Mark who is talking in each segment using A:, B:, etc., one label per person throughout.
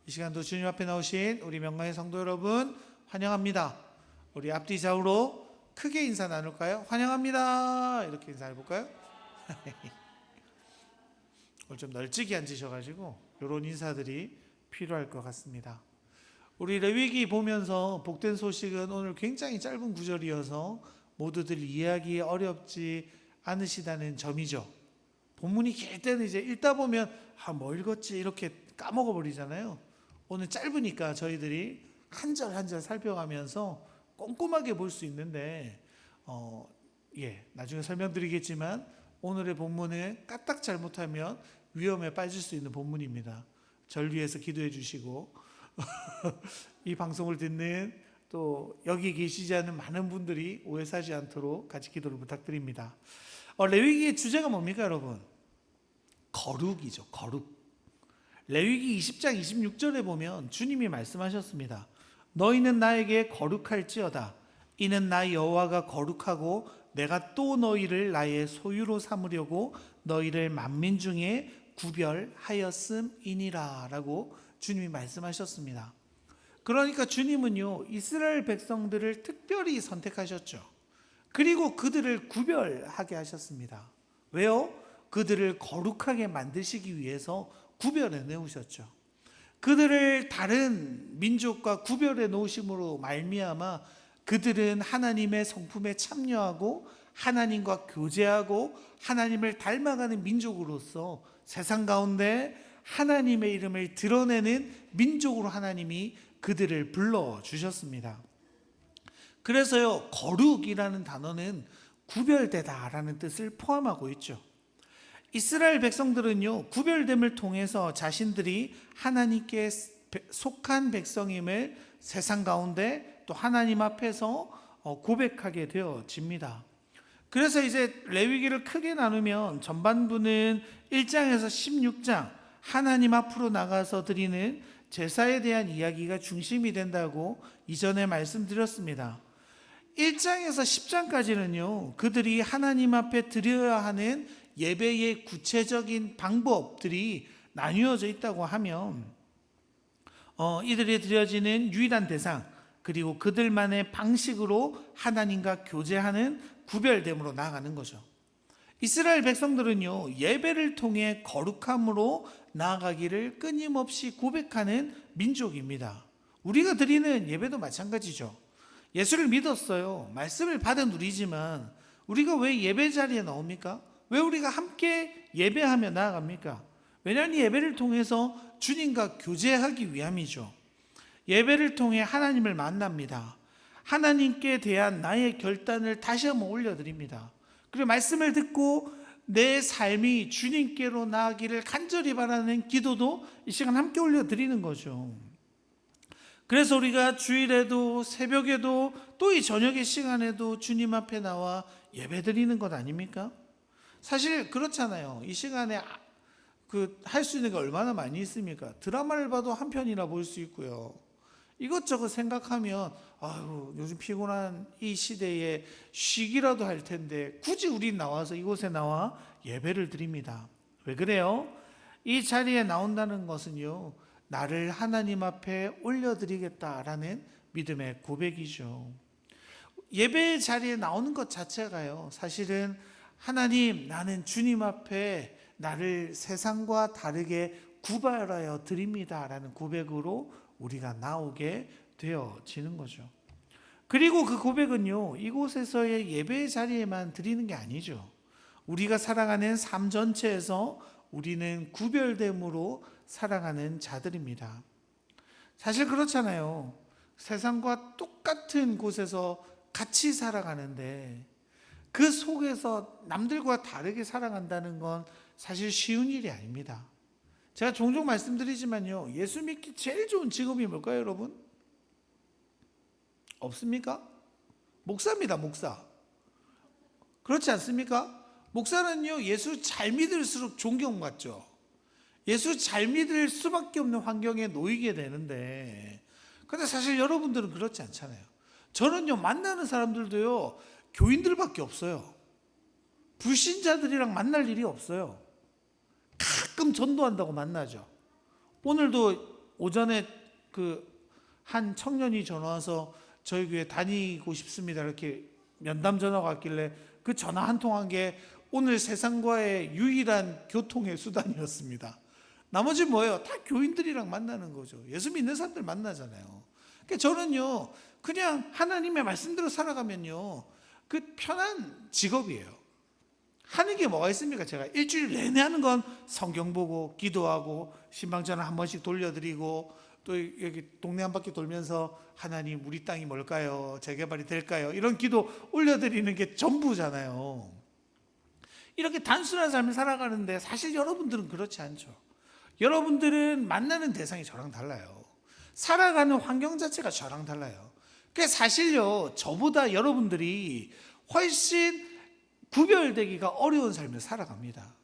A: 이 시간도 주님 앞에 나오신 우리 명가의 성도 여러분 환영합니다. 우리 앞뒤 좌우로 크게 인사 나눌까요? 환영합니다. 이렇게 인사해 볼까요? 오늘 좀 널찍이 앉으셔가지고 이런 인사들이 필요할 것 같습니다. 우리 레위기 보면서 복된 소식은 오늘 굉장히 짧은 구절이어서 모두들 이해하기 어렵지 않으시다는 점이죠. 본문이 길 때는 이제 읽다 보면 뭐 읽었지 이렇게 까먹어 버리잖아요. 오늘 짧으니까 저희들이 한 절 한 절 살펴가면서 꼼꼼하게 볼 수 있는데 나중에 설명드리겠지만 오늘의 본문을 까딱 잘못하면 위험에 빠질 수 있는 본문입니다. 절 위해서 기도해 주시고 이 방송을 듣는 또 여기 계시지 않은 많은 분들이 오해 사지 않도록 같이 기도를 부탁드립니다. 레위기의 주제가 뭡니까 여러분? 거룩이죠. 거룩. 레위기 20장 26절에 보면 주님이 말씀하셨습니다. 너희는 나에게 거룩할지어다. 이는 나 여호와가 거룩하고 내가 또 너희를 나의 소유로 삼으려고 너희를 만민 중에 구별하였음이니라 라고 주님이 말씀하셨습니다. 그러니까 주님은요 이스라엘 백성들을 특별히 선택하셨죠. 그리고 그들을 구별하게 하셨습니다. 왜요? 그들을 거룩하게 만드시기 위해서 구별해 놓으셨죠. 그들을 다른 민족과 구별해 놓으심으로 말미암아 그들은 하나님의 성품에 참여하고 하나님과 교제하고 하나님을 닮아가는 민족으로서 세상 가운데 하나님의 이름을 드러내는 민족으로 하나님이 그들을 불러주셨습니다. 그래서요 거룩이라는 단어는 구별되다라는 뜻을 포함하고 있죠. 이스라엘 백성들은요 구별됨을 통해서 자신들이 하나님께 속한 백성임을 세상 가운데 또 하나님 앞에서 고백하게 되어집니다. 그래서 이제 레위기를 크게 나누면 전반부는 1장에서 16장 하나님 앞으로 나가서 드리는 제사에 대한 이야기가 중심이 된다고 이전에 말씀드렸습니다. 1장에서 10장까지는요 그들이 하나님 앞에 드려야 하는 예배의 구체적인 방법들이 나뉘어져 있다고 하면 이들이 드려지는 유일한 대상 그리고 그들만의 방식으로 하나님과 교제하는 구별됨으로 나아가는 거죠. 이스라엘 백성들은요 예배를 통해 거룩함으로 나아가기를 끊임없이 고백하는 민족입니다. 우리가 드리는 예배도 마찬가지죠. 예수를 믿었어요. 말씀을 받은 우리지만 우리가 왜 예배 자리에 나옵니까? 왜 우리가 함께 예배하며 나아갑니까? 왜냐하면 이 예배를 통해서 주님과 교제하기 위함이죠. 예배를 통해 하나님을 만납니다. 하나님께 대한 나의 결단을 다시 한번 올려드립니다. 그리고 말씀을 듣고 내 삶이 주님께로 나아가기를 간절히 바라는 기도도 이 시간 함께 올려드리는 거죠. 그래서 우리가 주일에도 새벽에도 또 이 저녁의 시간에도 주님 앞에 나와 예배드리는 것 아닙니까? 사실 그렇잖아요. 이 시간에 할 수 있는 게 얼마나 많이 있습니까? 드라마를 봐도 한 편이나 볼 수 있고요. 이것저것 생각하면 요즘 피곤한 이 시대에 쉬기라도 할 텐데 굳이 우리 나와서 이곳에 나와 예배를 드립니다. 왜 그래요? 이 자리에 나온다는 것은요 나를 하나님 앞에 올려드리겠다라는 믿음의 고백이죠. 예배 자리에 나오는 것 자체가요 사실은 하나님 나는 주님 앞에 나를 세상과 다르게 구별하여 드립니다 라는 고백으로 우리가 나오게 되어지는 거죠. 그리고 그 고백은요 이곳에서의 예배 자리에만 드리는 게 아니죠. 우리가 살아가는 삶 전체에서 우리는 구별됨으로 살아가는 자들입니다. 사실 그렇잖아요. 세상과 똑같은 곳에서 같이 살아가는데 그 속에서 남들과 다르게 살아간다는 건 사실 쉬운 일이 아닙니다. 제가 종종 말씀드리지만요 예수 믿기 제일 좋은 직업이 뭘까요 여러분? 없습니까? 목사입니다. 목사. 그렇지 않습니까? 목사는요 예수 잘 믿을수록 존경받죠. 예수 잘 믿을 수밖에 없는 환경에 놓이게 되는데 근데 사실 여러분들은 그렇지 않잖아요. 저는요 만나는 사람들도요 교인들밖에 없어요. 불신자들이랑 만날 일이 없어요. 가끔 전도한다고 만나죠. 오늘도 오전에 한 청년이 전화 와서 저희 교회 다니고 싶습니다 이렇게 면담 전화가 왔길래 그 전화 한 통 한 게 오늘 세상과의 유일한 교통의 수단이었습니다. 나머지 뭐예요? 다 교인들이랑 만나는 거죠. 예수 믿는 사람들 만나잖아요. 그러니까 저는요, 그냥 하나님의 말씀대로 살아가면요, 그 편한 직업이에요. 하는 게 뭐가 있습니까? 제가 일주일 내내 하는 건 성경 보고 기도하고 신방전화 한 번씩 돌려드리고 또 여기 동네 한 바퀴 돌면서 하나님 우리 땅이 뭘까요? 재개발이 될까요? 이런 기도 올려드리는 게 전부잖아요. 이렇게 단순한 삶을 살아가는데 사실 여러분들은 그렇지 않죠. 여러분들은 만나는 대상이 저랑 달라요. 살아가는 환경 자체가 저랑 달라요. 그러니까 사실요, 저보다 여러분들이 훨씬 구별되기가 어려운 삶을 살아갑니다.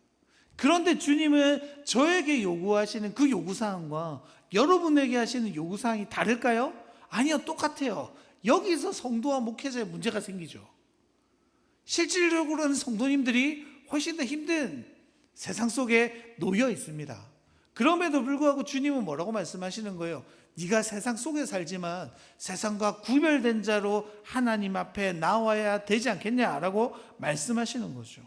A: 그런데 주님은 저에게 요구하시는 그 요구사항과 여러분에게 하시는 요구사항이 다를까요? 아니요, 똑같아요. 여기서 성도와 목회자의 문제가 생기죠. 실질적으로는 성도님들이 훨씬 더 힘든 세상 속에 놓여 있습니다. 그럼에도 불구하고 주님은 뭐라고 말씀하시는 거예요? 네가 세상 속에 살지만 세상과 구별된 자로 하나님 앞에 나와야 되지 않겠냐라고 말씀하시는 거죠.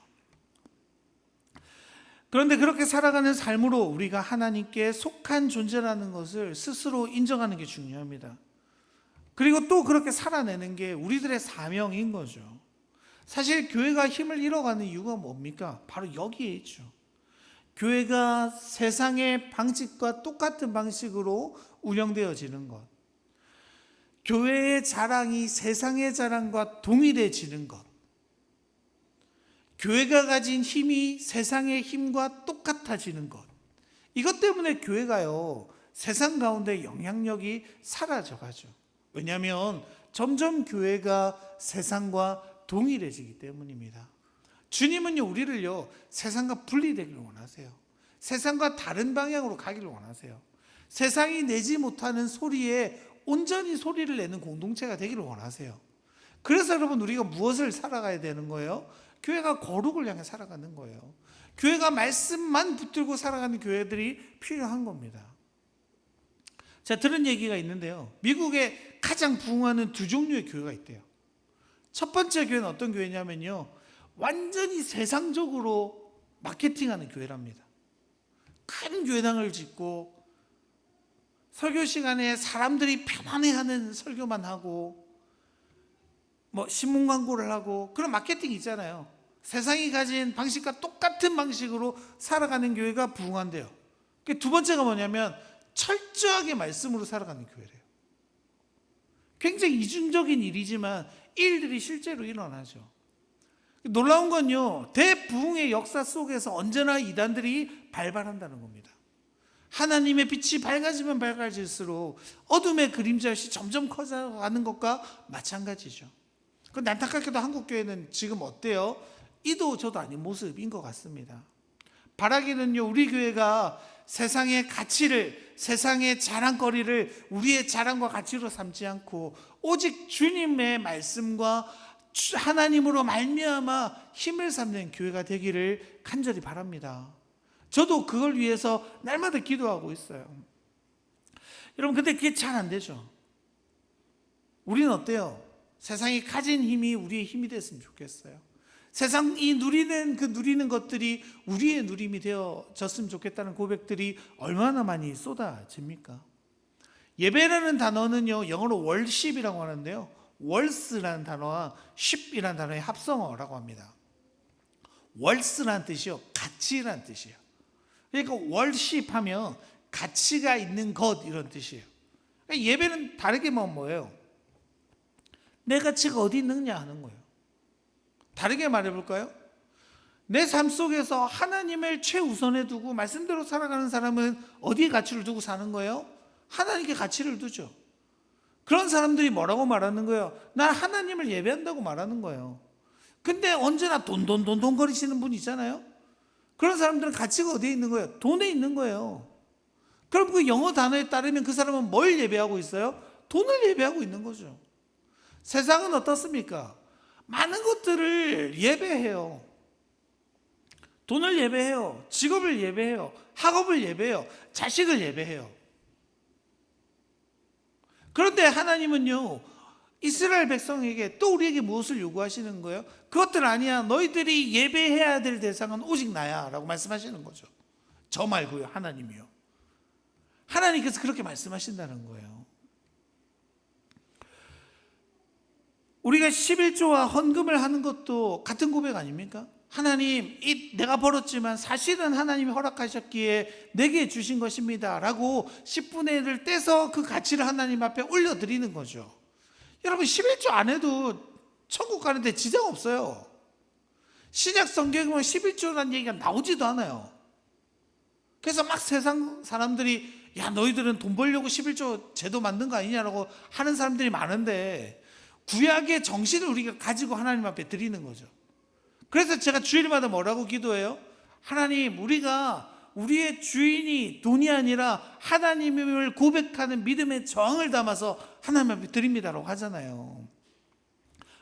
A: 그런데 그렇게 살아가는 삶으로 우리가 하나님께 속한 존재라는 것을 스스로 인정하는 게 중요합니다. 그리고 또 그렇게 살아내는 게 우리들의 사명인 거죠. 사실 교회가 힘을 잃어가는 이유가 뭡니까? 바로 여기에 있죠. 교회가 세상의 방식과 똑같은 방식으로 운영되어지는 것, 교회의 자랑이 세상의 자랑과 동일해지는 것, 교회가 가진 힘이 세상의 힘과 똑같아지는 것, 이것 때문에 교회가요 세상 가운데 영향력이 사라져가죠. 왜냐하면 점점 교회가 세상과 동일해지기 때문입니다. 주님은요 우리를요 세상과 분리되기를 원하세요. 세상과 다른 방향으로 가기를 원하세요. 세상이 내지 못하는 소리에 온전히 소리를 내는 공동체가 되기를 원하세요. 그래서 여러분 우리가 무엇을 살아가야 되는 거예요? 교회가 거룩을 향해 살아가는 거예요. 교회가 말씀만 붙들고 살아가는 교회들이 필요한 겁니다. 제가 들은 얘기가 있는데요, 미국에 가장 부흥하는 두 종류의 교회가 있대요. 첫 번째 교회는 어떤 교회냐면요, 완전히 세상적으로 마케팅하는 교회랍니다. 큰 교회당을 짓고 설교 시간에 사람들이 편안해하는 설교만 하고 신문 광고를 하고 그런 마케팅이 있잖아요. 세상이 가진 방식과 똑같은 방식으로 살아가는 교회가 부흥한대요. 두 번째가 뭐냐면 철저하게 말씀으로 살아가는 교회래요. 굉장히 이중적인 일이지만 일들이 실제로 일어나죠. 놀라운 건요, 대부흥의 역사 속에서 언제나 이단들이 발발한다는 겁니다. 하나님의 빛이 밝아지면 밝아질수록 어둠의 그림자시 점점 커져가는 것과 마찬가지죠. 그런데 안타깝게도 한국교회는 지금 어때요? 이도 저도 아닌 모습인 것 같습니다. 바라기는요, 우리 교회가 세상의 가치를, 세상의 자랑거리를 우리의 자랑과 가치로 삼지 않고 오직 주님의 말씀과 하나님으로 말미암아 힘을 삼는 교회가 되기를 간절히 바랍니다. 저도 그걸 위해서 날마다 기도하고 있어요. 여러분, 근데 그게 잘 안 되죠. 우리는 어때요? 세상이 가진 힘이 우리의 힘이 됐으면 좋겠어요. 세상이 누리는 것들이 우리의 누림이 되어졌으면 좋겠다는 고백들이 얼마나 많이 쏟아집니까? 예배라는 단어는요, 영어로 월십이라고 하는데요, 월스라는 단어와 쉽이라는 단어의 합성어라고 합니다. 월스라는 뜻이요, 가치라는 뜻이에요. 그러니까 월십 하면 가치가 있는 것, 이런 뜻이에요. 그러니까 예배는 다르게 보면 뭐예요? 내 가치가 어디 있느냐 하는 거예요. 다르게 말해볼까요? 내 삶 속에서 하나님을 최우선에 두고 말씀대로 살아가는 사람은 어디에 가치를 두고 사는 거예요? 하나님께 가치를 두죠. 그런 사람들이 뭐라고 말하는 거예요? 난 하나님을 예배한다고 말하는 거예요. 근데 언제나 돈 거리시는 분 있잖아요. 그런 사람들은 가치가 어디에 있는 거예요? 돈에 있는 거예요. 그럼 그 영어 단어에 따르면 그 사람은 뭘 예배하고 있어요? 돈을 예배하고 있는 거죠. 세상은 어떻습니까? 많은 것들을 예배해요. 돈을 예배해요. 직업을 예배해요. 학업을 예배해요. 자식을 예배해요. 그런데 하나님은요, 이스라엘 백성에게 또 우리에게 무엇을 요구하시는 거예요? 그것들 아니야. 너희들이 예배해야 될 대상은 오직 나야 라고 말씀하시는 거죠. 저 말고요, 하나님이요. 하나님께서 그렇게 말씀하신다는 거예요. 우리가 11조와 헌금을 하는 것도 같은 고백 아닙니까? 하나님, 내가 벌었지만 사실은 하나님이 허락하셨기에 내게 주신 것입니다 라고 10분의 1을 떼서 그 가치를 하나님 앞에 올려드리는 거죠. 여러분, 11조 안 해도 천국 가는데 지장 없어요. 신약 성경에 보면 11조라는 얘기가 나오지도 않아요. 그래서 막 세상 사람들이 야, 너희들은 돈 벌려고 11조 제도 만든 거 아니냐라고 하는 사람들이 많은데, 구약의 정신을 우리가 가지고 하나님 앞에 드리는 거죠. 그래서 제가 주일마다 뭐라고 기도해요? 하나님, 우리가 우리의 주인이 돈이 아니라 하나님을 고백하는 믿음의 저항을 담아서 하나님 앞에 드립니다라고 하잖아요.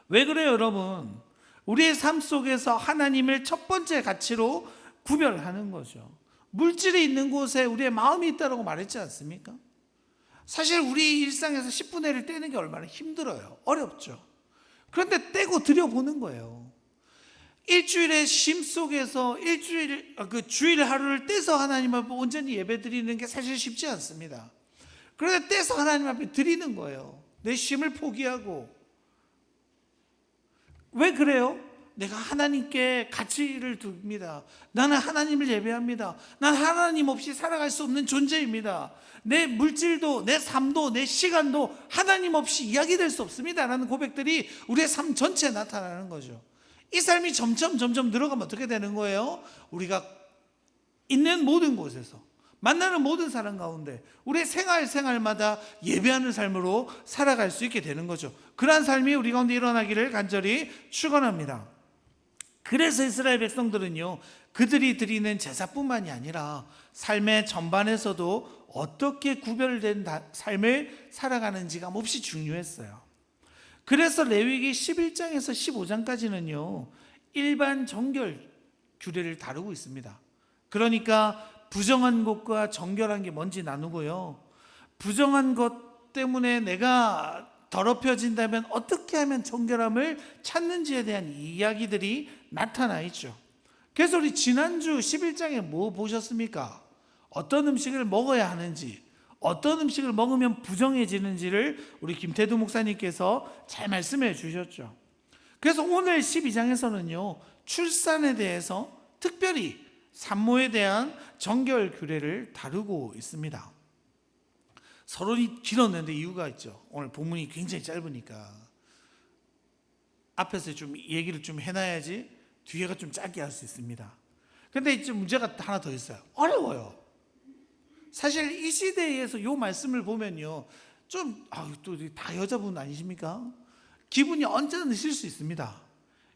A: 왜 그래요, 여러분? 우리의 삶 속에서 하나님을 첫 번째 가치로 구별하는 거죠. 물질이 있는 곳에 우리의 마음이 있다고 말했지 않습니까? 사실 우리 일상에서 10분의 1을 떼는 게 얼마나 힘들어요. 어렵죠. 그런데 떼고 드려보는 거예요. 일주일의 쉼 속에서 주일 하루를 떼서 하나님 앞에 온전히 예배 드리는 게 사실 쉽지 않습니다. 그런데 떼서 하나님 앞에 드리는 거예요. 내 쉼을 포기하고. 왜 그래요? 내가 하나님께 가치를 둡니다. 나는 하나님을 예배합니다. 난 하나님 없이 살아갈 수 없는 존재입니다. 내 물질도, 내 삶도, 내 시간도 하나님 없이 이야기될 수 없습니다 라는 고백들이 우리의 삶 전체에 나타나는 거죠. 이 삶이 점점 늘어가면 어떻게 되는 거예요? 우리가 있는 모든 곳에서, 만나는 모든 사람 가운데 우리의 생활마다 예배하는 삶으로 살아갈 수 있게 되는 거죠. 그러한 삶이 우리 가운데 일어나기를 간절히 축원합니다. 그래서 이스라엘 백성들은요, 그들이 드리는 제사뿐만이 아니라 삶의 전반에서도 어떻게 구별된 삶을 살아가는지가 몹시 중요했어요. 그래서 레위기 11장에서 15장까지는요 일반 정결 규례를 다루고 있습니다. 그러니까 부정한 것과 정결한 게 뭔지 나누고요, 부정한 것 때문에 내가 더럽혀진다면 어떻게 하면 정결함을 찾는지에 대한 이야기들이 나타나 있죠. 그래서 우리 지난주 11장에 뭐 보셨습니까? 어떤 음식을 먹어야 하는지, 어떤 음식을 먹으면 부정해지는지를 우리 김태두 목사님께서 잘 말씀해 주셨죠. 그래서 오늘 12장에서는요 출산에 대해서, 특별히 산모에 대한 정결 규례를 다루고 있습니다. 서론이 길었는데 이유가 있죠. 오늘 본문이 굉장히 짧으니까 앞에서 좀 얘기를 좀 해놔야지 뒤에가 좀 짧게 할 수 있습니다. 그런데 이제 문제가 하나 더 있어요. 어려워요. 사실 이 시대에서 이 말씀을 보면요 좀 또 다 여자분 아니십니까? 기분이 언짢으실 수 있습니다.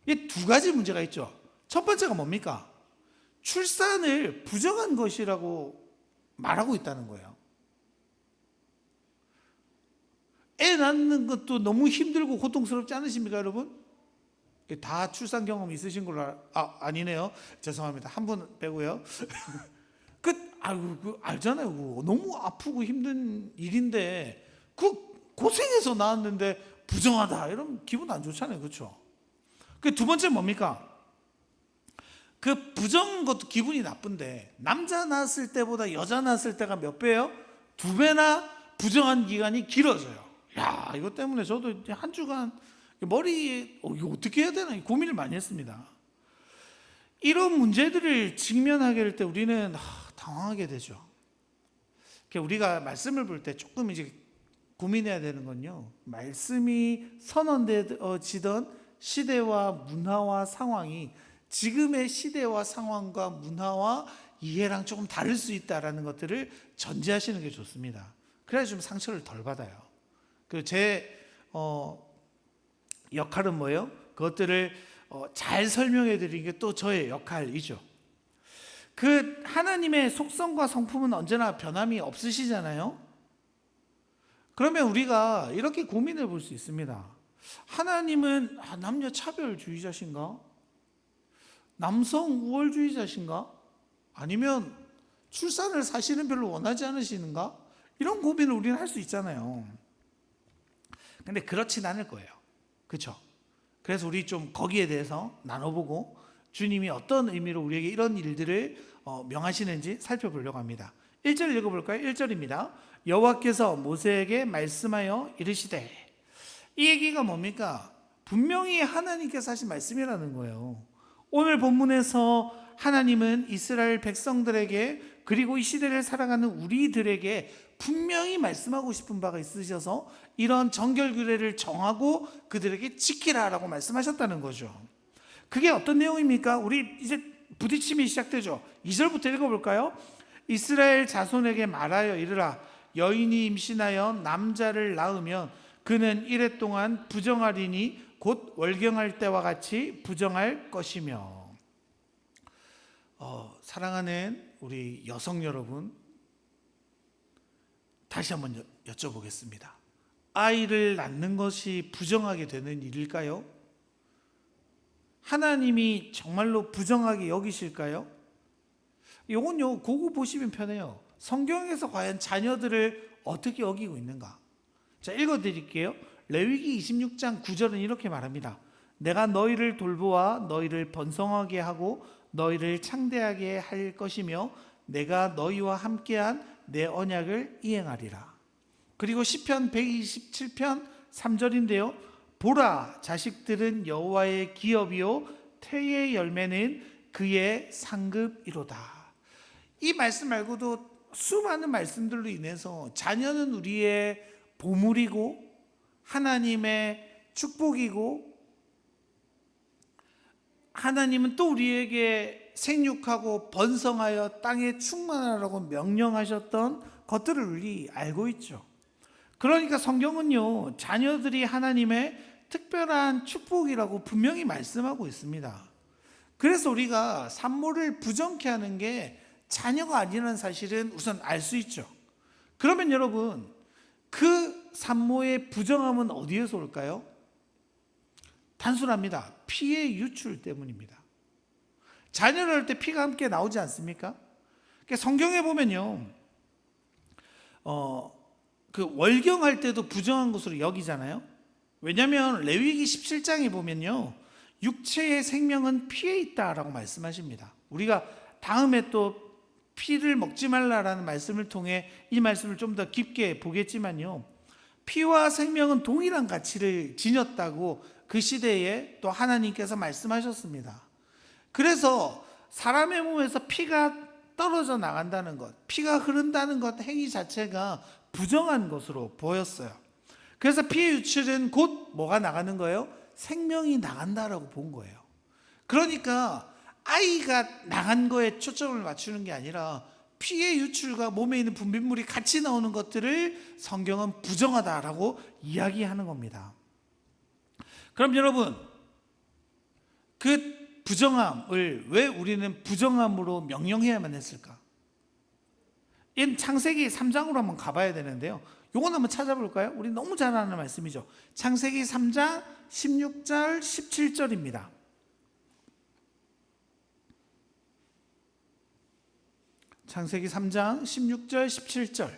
A: 이 두 가지 문제가 있죠. 첫 번째가 뭡니까? 출산을 부정한 것이라고 말하고 있다는 거예요. 애 낳는 것도 너무 힘들고 고통스럽지 않으십니까, 여러분? 다 출산 경험 있으신 걸로 아니네요. 죄송합니다. 한 분 빼고요. 알잖아요. 너무 아프고 힘든 일인데 고생해서 낳았는데 부정하다 이러면 기분 안 좋잖아요, 그렇죠? 두 번째 뭡니까? 그 부정한 것도 기분이 나쁜데 남자 낳았을 때보다 여자 낳았을 때가 몇 배예요? 2배나 부정한 기간이 길어져요. 야, 이것 때문에 저도 한 주간 머리에 이거 어떻게 해야 되나 고민을 많이 했습니다. 이런 문제들을 직면하게 될 때 우리는 당황하게 되죠. 우리가 말씀을 볼 때 조금 이제 고민해야 되는 건요, 말씀이 선언되어지던 시대와 문화와 상황이 지금의 시대와 상황과 문화와 이해랑 조금 다를 수 있다라는 것들을 전제하시는 게 좋습니다. 그래야 좀 상처를 덜 받아요. 그리고 제 역할은 뭐예요? 그것들을 잘 설명해 드리는 게 또 저의 역할이죠. 하나님의 속성과 성품은 언제나 변함이 없으시잖아요. 그러면 우리가 이렇게 고민해 볼 수 있습니다. 하나님은 남녀 차별주의자신가? 남성 우월주의자신가? 아니면 출산을 사실은 별로 원하지 않으시는가? 이런 고민을 우리는 할 수 있잖아요. 근데 그렇진 않을 거예요. 그렇죠? 그래서 우리 좀 거기에 대해서 나눠보고 주님이 어떤 의미로 우리에게 이런 일들을 명하시는지 살펴보려고 합니다. 1절 읽어볼까요? 1절입니다. 여호와께서 모세에게 말씀하여 이르시되. 이 얘기가 뭡니까? 분명히 하나님께서 하신 말씀이라는 거예요. 오늘 본문에서 하나님은 이스라엘 백성들에게 그리고 이 시대를 살아가는 우리들에게 분명히 말씀하고 싶은 바가 있으셔서 이런 정결규례를 정하고 그들에게 지키라라고 말씀하셨다는 거죠. 그게 어떤 내용입니까? 우리 이제 부딪힘이 시작되죠. 2절부터 읽어볼까요? 이스라엘 자손에게 말하여 이르라. 여인이 임신하여 남자를 낳으면 그는 이래 동안 부정하리니 곧 월경할 때와 같이 부정할 것이며. 사랑하는 우리 여성 여러분, 다시 한번 여쭤보겠습니다. 아이를 낳는 것이 부정하게 되는 일일까요? 하나님이 정말로 부정하게 여기실까요? 이건요, 그거 보시면 편해요. 성경에서 과연 자녀들을 어떻게 여기고 있는가? 자, 읽어드릴게요. 레위기 26장 9절은 이렇게 말합니다. 내가 너희를 돌보아 너희를 번성하게 하고 너희를 창대하게 할 것이며 내가 너희와 함께한 내 언약을 이행하리라. 그리고 시편 127편 3절인데요. 보라, 자식들은 여호와의 기업이요 태의 열매는 그의 상급이로다. 이 말씀 말고도 수많은 말씀들로 인해서 자녀는 우리의 보물이고 하나님의 축복이고 하나님은 또 우리에게 생육하고 번성하여 땅에 충만하라고 명령하셨던 것들을 우리 알고 있죠. 그러니까 성경은요, 자녀들이 하나님의 특별한 축복이라고 분명히 말씀하고 있습니다. 그래서 우리가 산모를 부정케 하는 게 자녀가 아니라는 사실은 우선 알 수 있죠. 그러면 여러분, 그 산모의 부정함은 어디에서 올까요? 단순합니다. 피의 유출 때문입니다. 자녀를 할 때 피가 함께 나오지 않습니까? 그러니까 성경에 보면요, 그 월경할 때도 부정한 것으로 여기잖아요. 왜냐하면 레위기 17장에 보면요, 육체의 생명은 피에 있다라고 말씀하십니다. 우리가 다음에 또 피를 먹지 말라라는 말씀을 통해 이 말씀을 좀 더 깊게 보겠지만요, 피와 생명은 동일한 가치를 지녔다고 그 시대에 또 하나님께서 말씀하셨습니다. 그래서 사람의 몸에서 피가 떨어져 나간다는 것, 피가 흐른다는 것 행위 자체가 부정한 것으로 보였어요. 그래서 피의 유출은 곧 뭐가 나가는 거예요? 생명이 나간다라고 본 거예요. 그러니까 아이가 나간 거에 초점을 맞추는 게 아니라 피의 유출과 몸에 있는 분비물이 같이 나오는 것들을 성경은 부정하다라고 이야기하는 겁니다. 그럼 여러분, 그 부정함을 왜 우리는 부정함으로 명령해야만 했을까? 이 창세기 3장으로 한번 가봐야 되는데요. 요건 한번 찾아볼까요? 우리 너무 잘 아는 말씀이죠. 창세기 3장 16절 17절입니다. 창세기 3장 16절 17절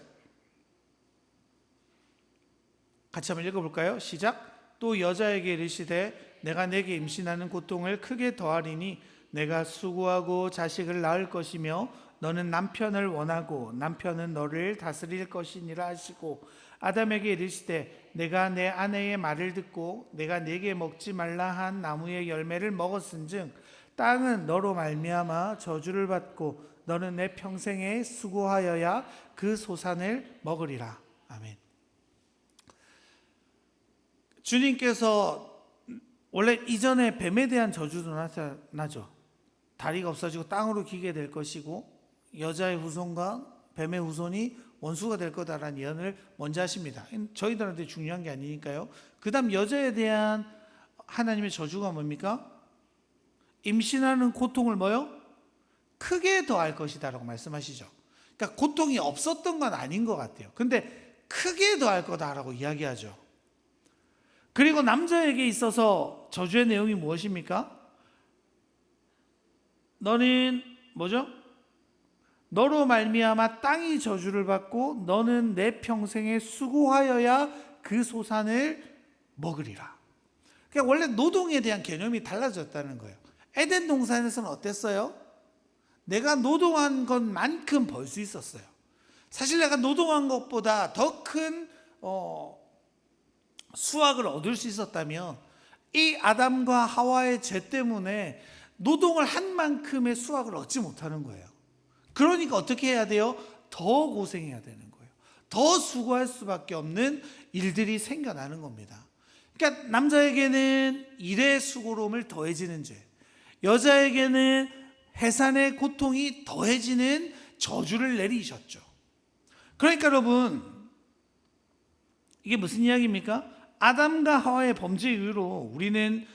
A: 같이 한번 읽어볼까요? 시작. 또 여자에게 이르시되 내가 내게 임신하는 고통을 크게 더하리니 내가 수고하고 자식을 낳을 것이며 너는 남편을 원하고 남편은 너를 다스릴 것이니라 하시고 아담에게 이르시되 내가 내 아내의 말을 듣고 내가 네게 먹지 말라 한 나무의 열매를 먹었은즉 땅은 너로 말미암아 저주를 받고 너는 내 평생에 수고하여야 그 소산을 먹으리라. 아멘. 주님께서 원래 이전에 뱀에 대한 저주도 나타나죠. 다리가 없어지고 땅으로 기게 될 것이고 여자의 후손과 뱀의 후손이 원수가 될 거다라는 예언을 먼저 하십니다. 저희들한테 중요한 게 아니니까요. 그 다음 여자에 대한 하나님의 저주가 뭡니까? 임신하는 고통을 뭐요? 크게 더할 것이다 라고 말씀하시죠. 그러니까 고통이 없었던 건 아닌 것 같아요. 근데 크게 더할 거다라고 이야기하죠. 그리고 남자에게 있어서 저주의 내용이 무엇입니까? 너는 뭐죠? 너로 말미암아 땅이 저주를 받고 너는 내 평생에 수고하여야 그 소산을 먹으리라. 그러니까 원래 노동에 대한 개념이 달라졌다는 거예요. 에덴 동산에서는 어땠어요? 내가 노동한 것만큼 벌 수 있었어요. 사실 내가 노동한 것보다 더 큰 수확을 얻을 수 있었다면 이 아담과 하와의 죄 때문에 노동을 한 만큼의 수확을 얻지 못하는 거예요. 그러니까 어떻게 해야 돼요? 더 고생해야 되는 거예요. 더 수고할 수밖에 없는 일들이 생겨나는 겁니다. 그러니까 남자에게는 일의 수고로움을 더해지는 죄, 여자에게는 해산의 고통이 더해지는 저주를 내리셨죠. 그러니까 여러분, 이게 무슨 이야기입니까? 아담과 하와의 범죄 이후로 우리는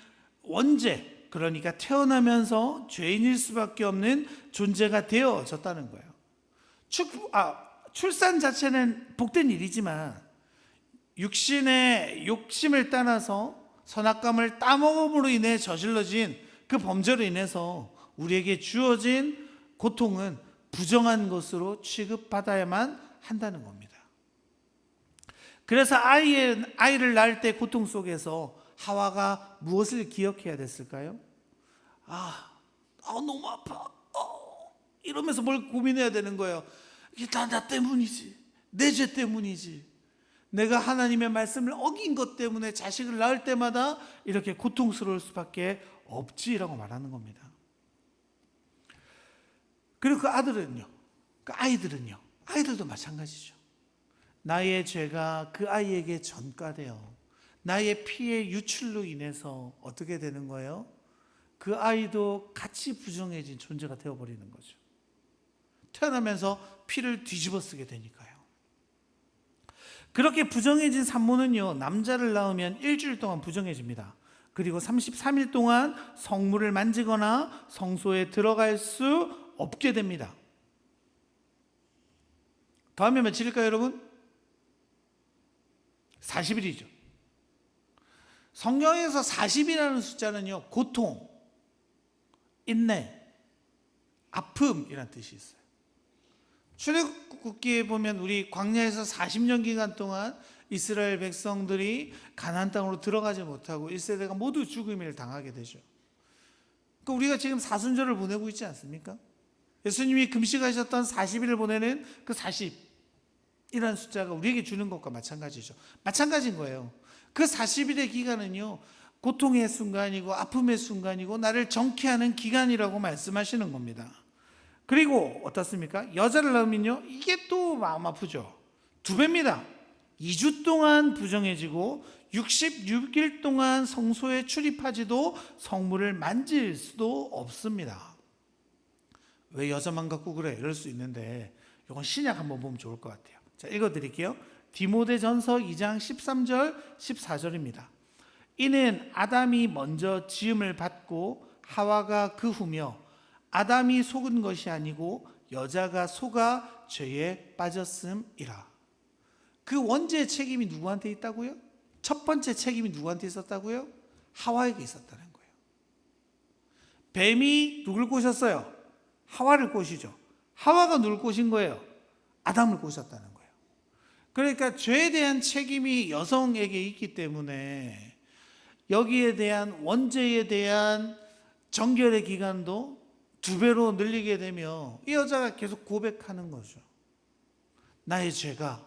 A: 원죄, 그러니까 태어나면서 죄인일 수밖에 없는 존재가 되어졌다는 거예요. 출산 자체는 복된 일이지만 육신의 욕심을 따라서 선악감을 따먹음으로 인해 저질러진 그 범죄로 인해서 우리에게 주어진 고통은 부정한 것으로 취급받아야만 한다는 겁니다. 그래서 아이를 낳을 때 고통 속에서 하와가 무엇을 기억해야 됐을까요? 너무 아파. 이러면서 뭘 고민해야 되는 거예요. 이게 다 나 때문이지. 내 죄 때문이지. 내가 하나님의 말씀을 어긴 것 때문에 자식을 낳을 때마다 이렇게 고통스러울 수밖에 없지라고 말하는 겁니다. 그리고 그 아들은요, 그 아이들도 마찬가지죠. 나의 죄가 그 아이에게 전가되어 나의 피의 유출로 인해서 어떻게 되는 거예요? 그 아이도 같이 부정해진 존재가 되어버리는 거죠. 태어나면서 피를 뒤집어 쓰게 되니까요. 그렇게 부정해진 산모는요, 남자를 낳으면 일주일 동안 부정해집니다. 그리고 33일 동안 성물을 만지거나 성소에 들어갈 수 없게 됩니다. 더하면 며칠일까요, 여러분? 40일이죠. 성경에서 40이라는 숫자는요, 고통, 인내, 아픔이라는 뜻이 있어요. 출애굽기에 보면 우리 광야에서 40년 기간 동안 이스라엘 백성들이 가나안 땅으로 들어가지 못하고 1세대가 모두 죽음을 당하게 되죠. 그러니까 우리가 지금 사순절을 보내고 있지 않습니까? 예수님이 금식하셨던 40일을 보내는 그 40이라는 숫자가 우리에게 주는 것과 마찬가지죠. 마찬가지인 거예요. 그 40일의 기간은요, 고통의 순간이고 아픔의 순간이고 나를 정케하는 기간이라고 말씀하시는 겁니다. 그리고 어떻습니까? 여자를 낳으면요, 이게 또 마음 아프죠. 2배입니다. 2주 동안 부정해지고 66일 동안 성소에 출입하지도 성물을 만질 수도 없습니다. 왜 여자만 갖고 그래? 이럴 수 있는데 이건 신약 한번 보면 좋을 것 같아요. 자, 읽어드릴게요. 디모데전서 2장 13절 14절입니다. 이는 아담이 먼저 지음을 받고 하와가 그 후며 아담이 속은 것이 아니고 여자가 속아 죄에 빠졌음이라. 그 원죄의 책임이 누구한테 있다고요? 첫 번째 책임이 누구한테 있었다고요? 하와에게 있었다는 거예요. 뱀이 누굴 꼬셨어요? 하와를 꼬시죠. 하와가 누굴 꼬신 거예요? 아담을 꼬셨다는 거예요. 그러니까 죄에 대한 책임이 여성에게 있기 때문에 여기에 대한 원죄에 대한 정결의 기간도 2배로 늘리게 되며 이 여자가 계속 고백하는 거죠. 나의 죄가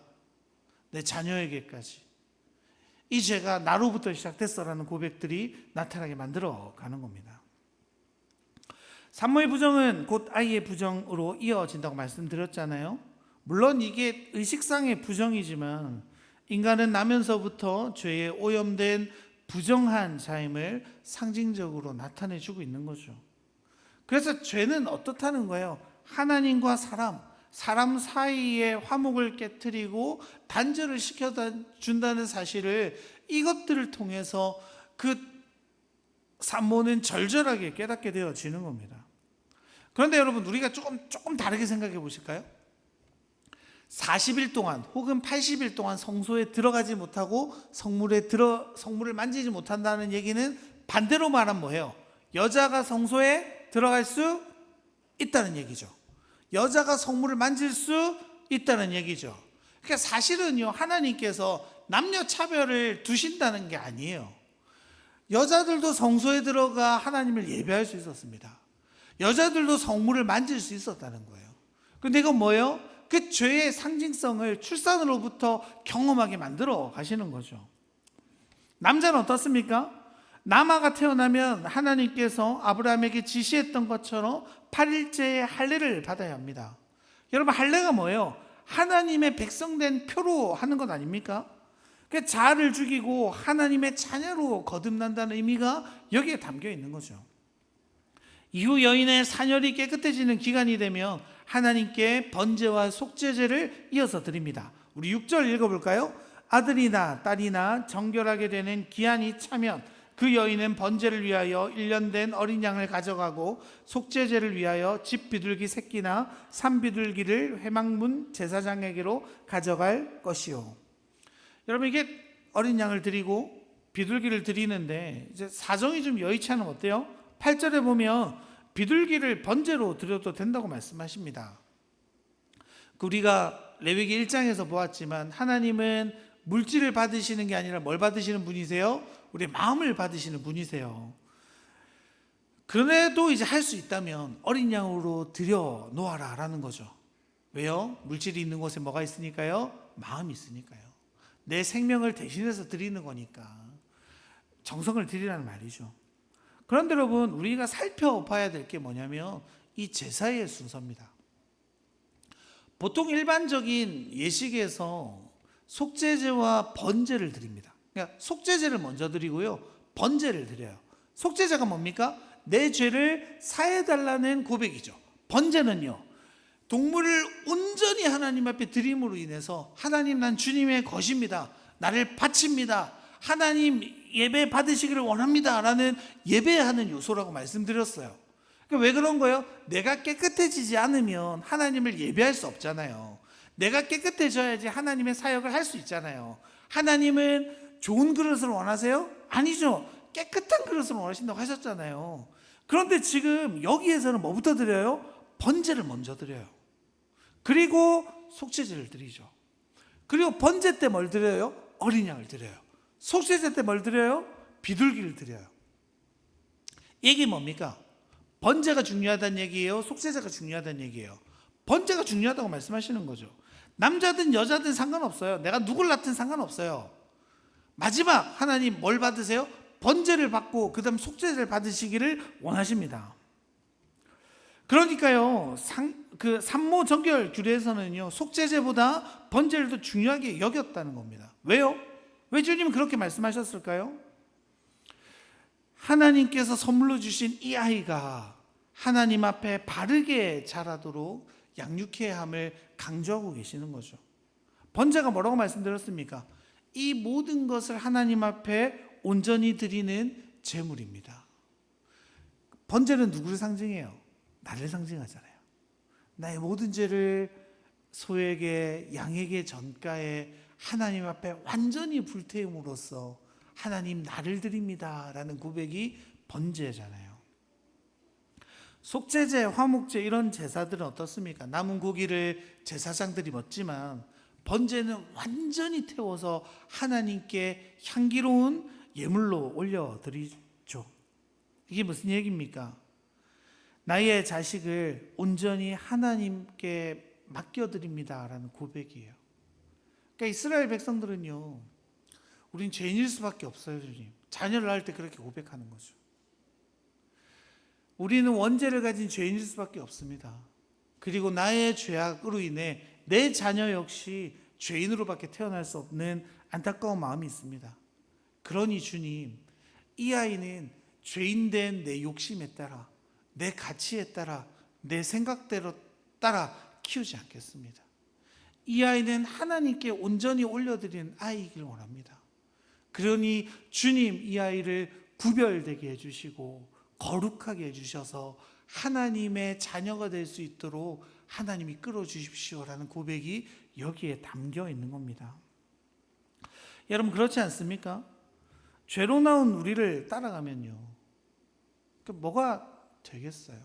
A: 내 자녀에게까지, 이 죄가 나로부터 시작됐어라는 고백들이 나타나게 만들어 가는 겁니다. 산모의 부정은 곧 아이의 부정으로 이어진다고 말씀드렸잖아요. 물론 이게 의식상의 부정이지만 인간은 나면서부터 죄에 오염된 부정한 자임을 상징적으로 나타내주고 있는 거죠. 그래서 죄는 어떻다는 거예요? 하나님과 사람 사이의 화목을 깨트리고 단절을 시켜준다는 사실을 이것들을 통해서 그 산모는 절절하게 깨닫게 되어지는 겁니다. 그런데 여러분, 우리가 조금 다르게 생각해 보실까요? 40일 동안 혹은 80일 동안 성소에 들어가지 못하고 성물을 만지지 못한다는 얘기는 반대로 말하면 뭐예요? 여자가 성소에 들어갈 수 있다는 얘기죠. 여자가 성물을 만질 수 있다는 얘기죠. 그러니까 사실은요, 하나님께서 남녀 차별을 두신다는 게 아니에요. 여자들도 성소에 들어가 하나님을 예배할 수 있었습니다. 여자들도 성물을 만질 수 있었다는 거예요. 근데 이건 뭐예요? 그 죄의 상징성을 출산으로부터 경험하게 만들어 가시는 거죠. 남자는 어떻습니까? 남아가 태어나면 하나님께서 아브라함에게 지시했던 것처럼 8일째의 할례를 받아야 합니다. 여러분, 할례가 뭐예요? 하나님의 백성된 표로 하는 것 아닙니까? 그 자아를 죽이고 하나님의 자녀로 거듭난다는 의미가 여기에 담겨 있는 거죠. 이후 여인의 산열이 깨끗해지는 기간이 되면 하나님께 번제와 속죄제를 이어서 드립니다. 우리 6절 읽어볼까요? 아들이나 딸이나 정결하게 되는 기한이 차면 그 여인은 번제를 위하여 1년 된 어린 양을 가져가고 속죄제를 위하여 집 비둘기 새끼나 산 비둘기를 회막문 제사장에게로 가져갈 것이요. 여러분, 이게 어린 양을 드리고 비둘기를 드리는데 이제 사정이 좀 여의치 않으면 어때요? 8절에 보면 비둘기를 번제로 드려도 된다고 말씀하십니다. 우리가 레위기 1장에서 보았지만 하나님은 물질을 받으시는 게 아니라 뭘 받으시는 분이세요? 우리 마음을 받으시는 분이세요. 그래도 이제 할 수 있다면 어린 양으로 드려 놓아라 라는 거죠. 왜요? 물질이 있는 곳에 뭐가 있으니까요? 마음이 있으니까요. 내 생명을 대신해서 드리는 거니까 정성을 드리라는 말이죠. 그런데 여러분, 우리가 살펴봐야 될 게 뭐냐면 이 제사의 순서입니다. 보통 일반적인 예식에서 속죄제와 번제를 드립니다. 그러니까 속죄제를 먼저 드리고요, 번제를 드려요. 속죄제가 뭡니까? 내 죄를 사해달라는 고백이죠. 번제는요, 동물을 온전히 하나님 앞에 드림으로 인해서 하나님, 난 주님의 것입니다, 나를 바칩니다, 하나님 예배 받으시기를 원합니다 라는 예배하는 요소라고 말씀드렸어요. 그러니까 왜 그런 거예요? 내가 깨끗해지지 않으면 하나님을 예배할 수 없잖아요. 내가 깨끗해져야지 하나님의 사역을 할 수 있잖아요. 하나님은 좋은 그릇을 원하세요? 아니죠. 깨끗한 그릇을 원하신다고 하셨잖아요. 그런데 지금 여기에서는 뭐부터 드려요? 번제를 먼저 드려요. 그리고 속죄제를 드리죠. 그리고 번제 때 뭘 드려요? 어린 양을 드려요. 속죄제 때 뭘 드려요? 비둘기를 드려요. 이게 뭡니까? 번제가 중요하다는 얘기예요? 속죄제가 중요하다는 얘기예요? 번제가 중요하다고 말씀하시는 거죠. 남자든 여자든 상관없어요. 내가 누굴 낳든 상관없어요. 마지막 하나님 뭘 받으세요? 번제를 받고 그 다음 속죄제를 받으시기를 원하십니다. 그러니까요, 산모 정결 규례에서는요, 속죄제보다 번제를 더 중요하게 여겼다는 겁니다. 왜요? 왜 주님은 그렇게 말씀하셨을까요? 하나님께서 선물로 주신 이 아이가 하나님 앞에 바르게 자라도록 양육해야 함을 강조하고 계시는 거죠. 번제가 뭐라고 말씀드렸습니까? 이 모든 것을 하나님 앞에 온전히 드리는 제물입니다. 번제는 누구를 상징해요? 나를 상징하잖아요. 나의 모든 죄를 소에게 양에게 전가해 하나님 앞에 완전히 불태움으로써 하나님, 나를 드립니다 라는 고백이 번제잖아요. 속죄제, 화목제 이런 제사들은 어떻습니까? 남은 고기를 제사장들이 먹지만 번제는 완전히 태워서 하나님께 향기로운 예물로 올려드리죠. 이게 무슨 얘기입니까? 나의 자식을 온전히 하나님께 맡겨드립니다 라는 고백이에요. 그러니까 이스라엘 백성들은요, 우린 죄인일 수밖에 없어요. 주님, 자녀를 낳을 때 그렇게 고백하는 거죠. 우리는 원죄를 가진 죄인일 수밖에 없습니다. 그리고 나의 죄악으로 인해 내 자녀 역시 죄인으로밖에 태어날 수 없는 안타까운 마음이 있습니다. 그러니 주님, 이 아이는 죄인된 내 욕심에 따라, 내 가치에 따라, 내 생각대로 따라 키우지 않겠습니다. 이 아이는 하나님께 온전히 올려드리는 아이이길 원합니다. 그러니 주님, 이 아이를 구별되게 해주시고 거룩하게 해주셔서 하나님의 자녀가 될 수 있도록 하나님이 끌어주십시오라는 고백이 여기에 담겨 있는 겁니다. 여러분, 그렇지 않습니까? 죄로 나온 우리를 따라가면요, 뭐가 되겠어요?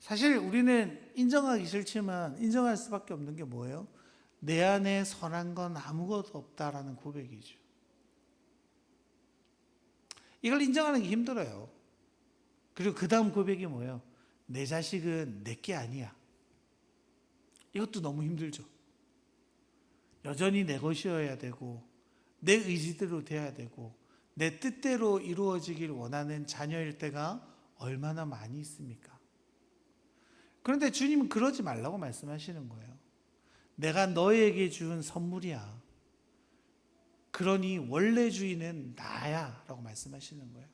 A: 사실 우리는 인정하기 싫지만 인정할 수밖에 없는 게 뭐예요? 내 안에 선한 건 아무것도 없다라는 고백이죠. 이걸 인정하는 게 힘들어요. 그리고 그 다음 고백이 뭐예요? 내 자식은 내게 아니야. 이것도 너무 힘들죠. 여전히 내 것이어야 되고 내 의지대로 돼야 되고 내 뜻대로 이루어지길 원하는 자녀일 때가 얼마나 많이 있습니까? 그런데 주님은 그러지 말라고 말씀하시는 거예요. 내가 너에게 준 선물이야. 그러니 원래 주인은 나야 라고 말씀하시는 거예요.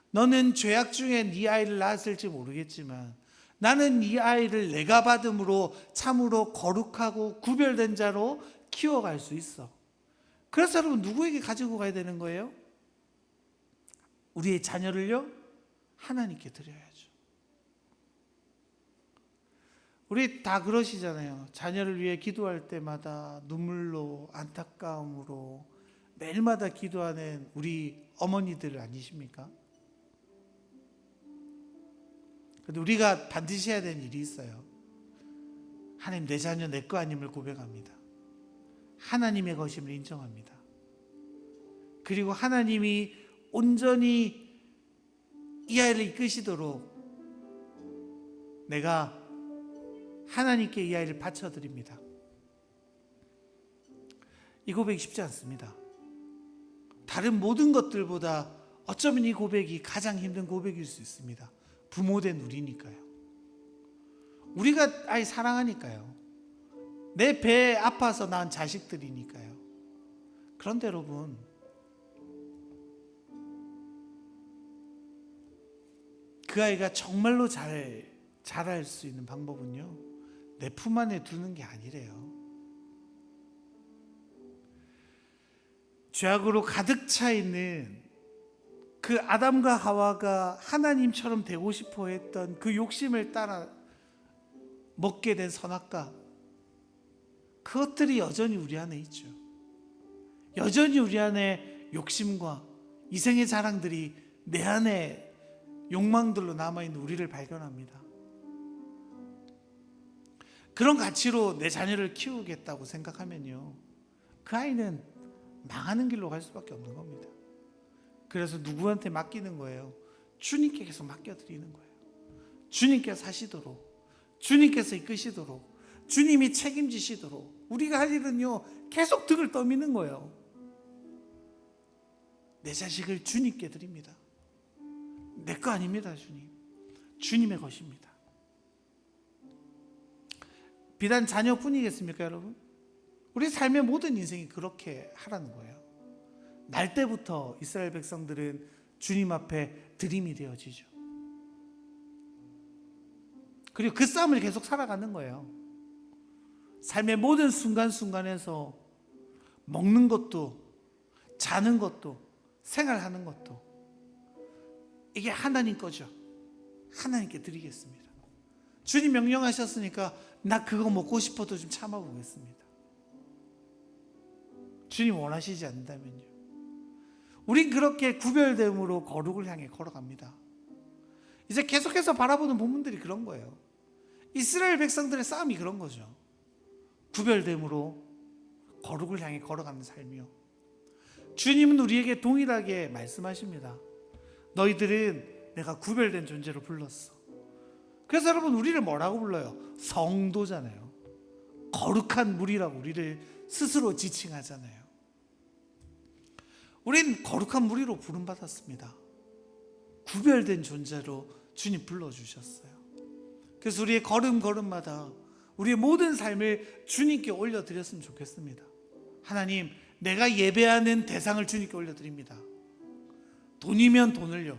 A: 너는 죄악 중에 네 아이를 낳았을지 모르겠지만 나는 이 아이를 내가 받음으로 참으로 거룩하고 구별된 자로 키워갈 수 있어. 그래서 여러분 누구에게 가지고 가야 되는 거예요? 우리의 자녀를요? 하나님께 드려야죠. 우리 다 그러시잖아요. 자녀를 위해 기도할 때마다 눈물로 안타까움으로 매일마다 기도하는 우리 어머니들 아니십니까? 그런데 우리가 반드시 해야 되는 일이 있어요. 하나님, 내 자녀 내 거 아님을 고백합니다. 하나님의 것임을 인정합니다. 그리고 하나님이 온전히 이 아이를 이끄시도록 내가 하나님께 이 아이를 바쳐드립니다. 이 고백이 쉽지 않습니다. 다른 모든 것들보다 어쩌면 이 고백이 가장 힘든 고백일 수 있습니다. 부모된 우리니까요. 우리가 아이 사랑하니까요. 내 배에 아파서 낳은 자식들이니까요. 그런데 여러분, 그 아이가 정말로 잘 자랄 수 있는 방법은요, 내 품 안에 두는 게 아니래요. 죄악으로 가득 차 있는 그 아담과 하와가 하나님처럼 되고 싶어 했던 그 욕심을 따라 먹게 된 선악과, 그것들이 여전히 우리 안에 있죠. 여전히 우리 안에 욕심과 이생의 자랑들이 내 안에 욕망들로 남아있는 우리를 발견합니다. 그런 가치로 내 자녀를 키우겠다고 생각하면요, 그 아이는 망하는 길로 갈 수밖에 없는 겁니다. 그래서 누구한테 맡기는 거예요? 주님께 계속 맡겨드리는 거예요. 주님께서 하시도록, 주님께서 이끄시도록, 주님이 책임지시도록 우리가 할 일은요, 계속 등을 떠미는 거예요. 내 자식을 주님께 드립니다. 내 거 아닙니다. 주님, 주님의 것입니다. 비단 자녀뿐이겠습니까, 여러분? 우리 삶의 모든 인생이 그렇게 하라는 거예요. 날 때부터 이스라엘 백성들은 주님 앞에 드림이 되어지죠. 그리고 그 싸움을 계속 살아가는 거예요. 삶의 모든 순간순간에서 먹는 것도, 자는 것도, 생활하는 것도 이게 하나님 거죠. 하나님께 드리겠습니다. 주님 명령하셨으니까 나 그거 먹고 싶어도 좀 참아보겠습니다. 주님 원하시지 않는다면요. 우린 그렇게 구별됨으로 거룩을 향해 걸어갑니다. 이제 계속해서 바라보는 본문들이 그런 거예요. 이스라엘 백성들의 싸움이 그런 거죠. 구별됨으로 거룩을 향해 걸어가는 삶이요. 주님은 우리에게 동일하게 말씀하십니다. 너희들은 내가 구별된 존재로 불렀어. 그래서 여러분, 우리를 뭐라고 불러요? 성도잖아요. 거룩한 무리라고 우리를 스스로 지칭하잖아요. 우린 거룩한 무리로 부름받았습니다. 구별된 존재로 주님 불러주셨어요. 그래서 우리의 걸음걸음마다 우리의 모든 삶을 주님께 올려드렸으면 좋겠습니다. 하나님, 내가 예배하는 대상을 주님께 올려드립니다. 돈이면 돈을요,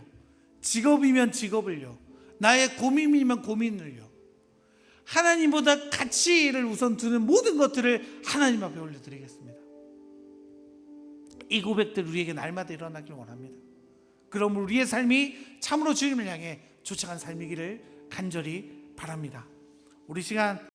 A: 직업이면 직업을요, 나의 고민이면 고민을요, 하나님보다 가치를 우선 두는 모든 것들을 하나님 앞에 올려드리겠습니다. 이 고백들 우리에게 날마다 일어나길 원합니다. 그럼 우리의 삶이 참으로 주님을 향해 쫓아간 삶이기를 간절히 바랍니다. 우리 시간